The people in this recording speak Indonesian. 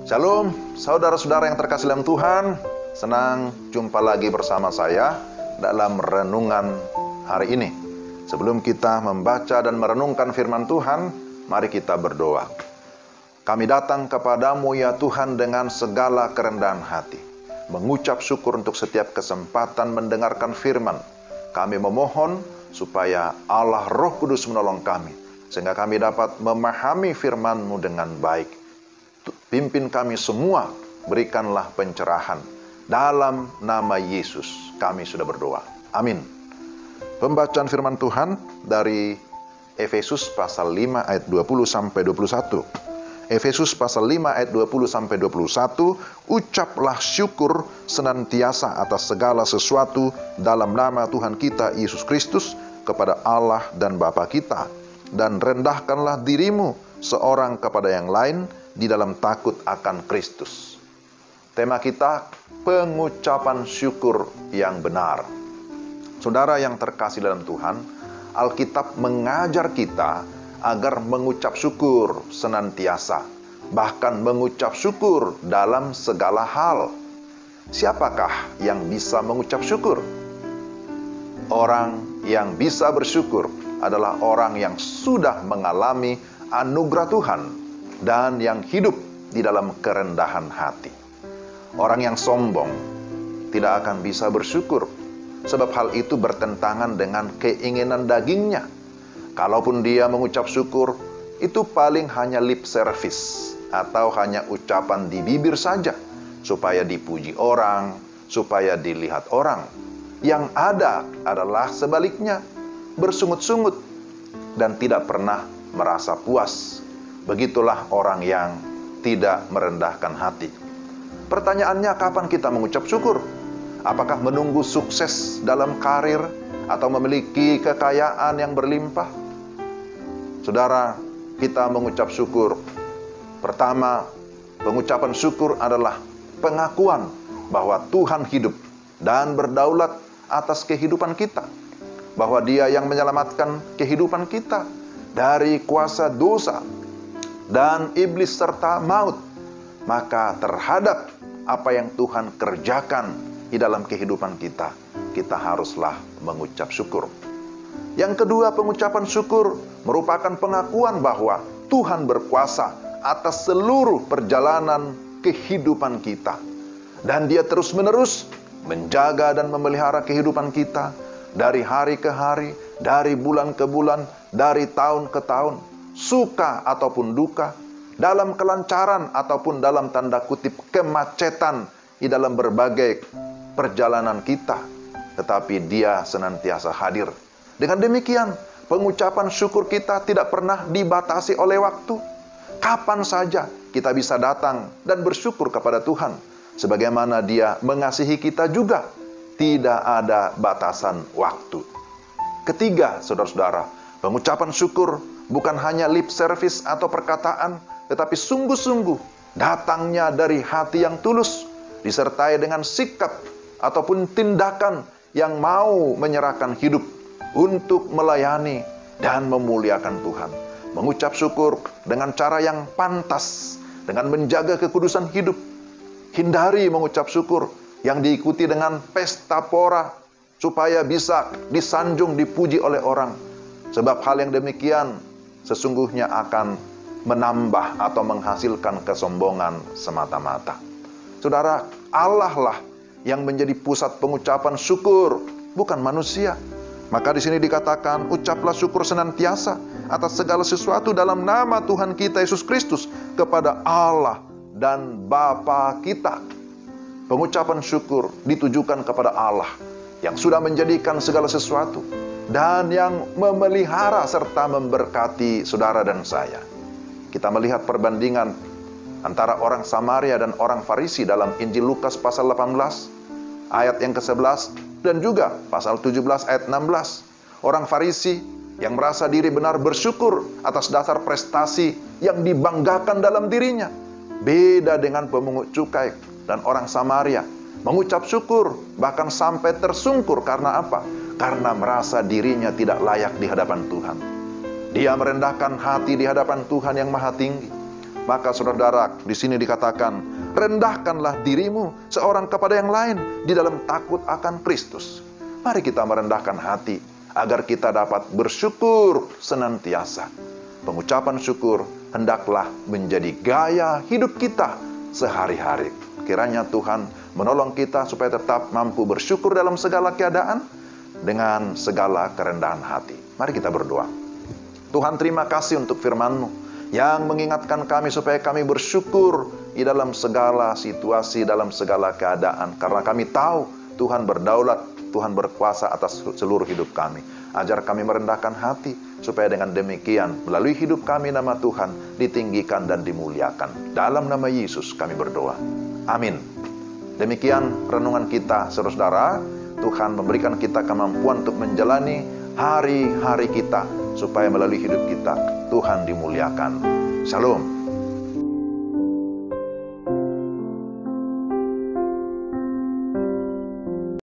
Shalom, saudara-saudara yang terkasih dalam Tuhan. Senang jumpa lagi bersama saya dalam renungan hari ini. Sebelum kita membaca dan merenungkan firman Tuhan, mari kita berdoa. Kami datang kepadamu ya Tuhan dengan segala kerendahan hati, mengucap syukur untuk setiap kesempatan mendengarkan firman. Kami memohon supaya Allah Roh Kudus menolong kami, sehingga kami dapat memahami firman-Mu dengan baik. Pimpin kami semua, berikanlah pencerahan. Dalam nama Yesus kami sudah berdoa. Amin. Pembacaan firman Tuhan dari Efesus pasal 5 ayat 20-21. Efesus pasal 5 ayat 20-21, ucaplah syukur senantiasa atas segala sesuatu dalam nama Tuhan kita Yesus Kristus kepada Allah dan Bapa kita. Dan rendahkanlah dirimu seorang kepada yang lain di dalam takut akan Kristus. Tema kita, pengucapan syukur yang benar. Saudara yang terkasih dalam Tuhan, Alkitab mengajar kita agar mengucap syukur senantiasa, bahkan mengucap syukur dalam segala hal. Siapakah yang bisa mengucap syukur? Orang yang bisa bersyukur adalah orang yang sudah mengalami anugerah Tuhan dan yang hidup di dalam kerendahan hati. Orang yang sombong tidak akan bisa bersyukur, sebab hal itu bertentangan dengan keinginan dagingnya. Kalaupun dia mengucap syukur, itu paling hanya lip service atau hanya ucapan di bibir saja, supaya dipuji orang, supaya dilihat orang. Yang ada adalah sebaliknya, bersungut-sungut dan tidak pernah merasa puas. Begitulah orang yang tidak merendahkan hati. Pertanyaannya, kapan kita mengucap syukur? Apakah menunggu sukses dalam karir atau memiliki kekayaan yang berlimpah? Saudara, kita mengucap syukur. Pertama, pengucapan syukur adalah pengakuan bahwa Tuhan hidup dan berdaulat atas kehidupan kita. Bahwa Dia yang menyelamatkan kehidupan kita dari kuasa dosa dan iblis serta maut. Maka terhadap apa yang Tuhan kerjakan di dalam kehidupan kita, kita haruslah mengucap syukur. Yang kedua, pengucapan syukur merupakan pengakuan bahwa Tuhan berkuasa atas seluruh perjalanan kehidupan kita. Dan Dia terus-menerus menjaga dan memelihara kehidupan kita dari hari ke hari, dari bulan ke bulan, dari tahun ke tahun. Suka ataupun duka, dalam kelancaran ataupun dalam tanda kutip kemacetan di dalam berbagai perjalanan kita, tetapi Dia senantiasa hadir. Dengan demikian, pengucapan syukur kita tidak pernah dibatasi oleh waktu. Kapan saja kita bisa datang dan bersyukur kepada Tuhan, sebagaimana Dia mengasihi kita juga. Tidak ada batasan waktu. Ketiga, saudara-saudara, pengucapan syukur bukan hanya lip service atau perkataan, tetapi sungguh-sungguh datangnya dari hati yang tulus, disertai dengan sikap ataupun tindakan yang mau menyerahkan hidup untuk melayani dan memuliakan Tuhan. Mengucap syukur dengan cara yang pantas, dengan menjaga kekudusan hidup. Hindari mengucap syukur yang diikuti dengan pesta pora, supaya bisa disanjung, dipuji oleh orang. Sebab hal yang demikian sesungguhnya akan menambah atau menghasilkan kesombongan semata-mata. Saudara, Allah lah yang menjadi pusat pengucapan syukur, bukan manusia. Maka di sini dikatakan, ucaplah syukur senantiasa atas segala sesuatu dalam nama Tuhan kita Yesus Kristus kepada Allah dan Bapa kita. Pengucapan syukur ditujukan kepada Allah yang sudah menjadikan segala sesuatu dan yang memelihara serta memberkati saudara dan saya. Kita melihat perbandingan antara orang Samaria dan orang Farisi dalam Injil Lukas pasal 18 ayat yang ke-11 dan juga pasal 17 ayat 16. Orang Farisi yang merasa diri benar bersyukur atas dasar prestasi yang dibanggakan dalam dirinya. Beda dengan pemungut cukai dan orang Samaria, mengucap syukur bahkan sampai tersungkur. Karena apa? Karena merasa dirinya tidak layak di hadapan Tuhan. Dia merendahkan hati di hadapan Tuhan yang Maha Tinggi. Maka saudara, di sini dikatakan, rendahkanlah dirimu seorang kepada yang lain di dalam takut akan Kristus. Mari kita merendahkan hati agar kita dapat bersyukur senantiasa. Pengucapan syukur hendaklah menjadi gaya hidup kita sehari-hari. Kiranya Tuhan menolong kita supaya tetap mampu bersyukur dalam segala keadaan dengan segala kerendahan hati. Mari kita berdoa. Tuhan, terima kasih untuk firman-Mu yang mengingatkan kami supaya kami bersyukur di dalam segala situasi, dalam segala keadaan. Karena kami tahu Tuhan berdaulat, Tuhan berkuasa atas seluruh hidup kami. Ajar kami merendahkan hati, supaya dengan demikian melalui hidup kami nama Tuhan ditinggikan dan dimuliakan. Dalam nama Yesus kami berdoa. Amin. Demikian renungan kita, saudara-saudara. Tuhan memberikan kita kemampuan untuk menjalani hari-hari kita, supaya melalui hidup kita Tuhan dimuliakan. Shalom.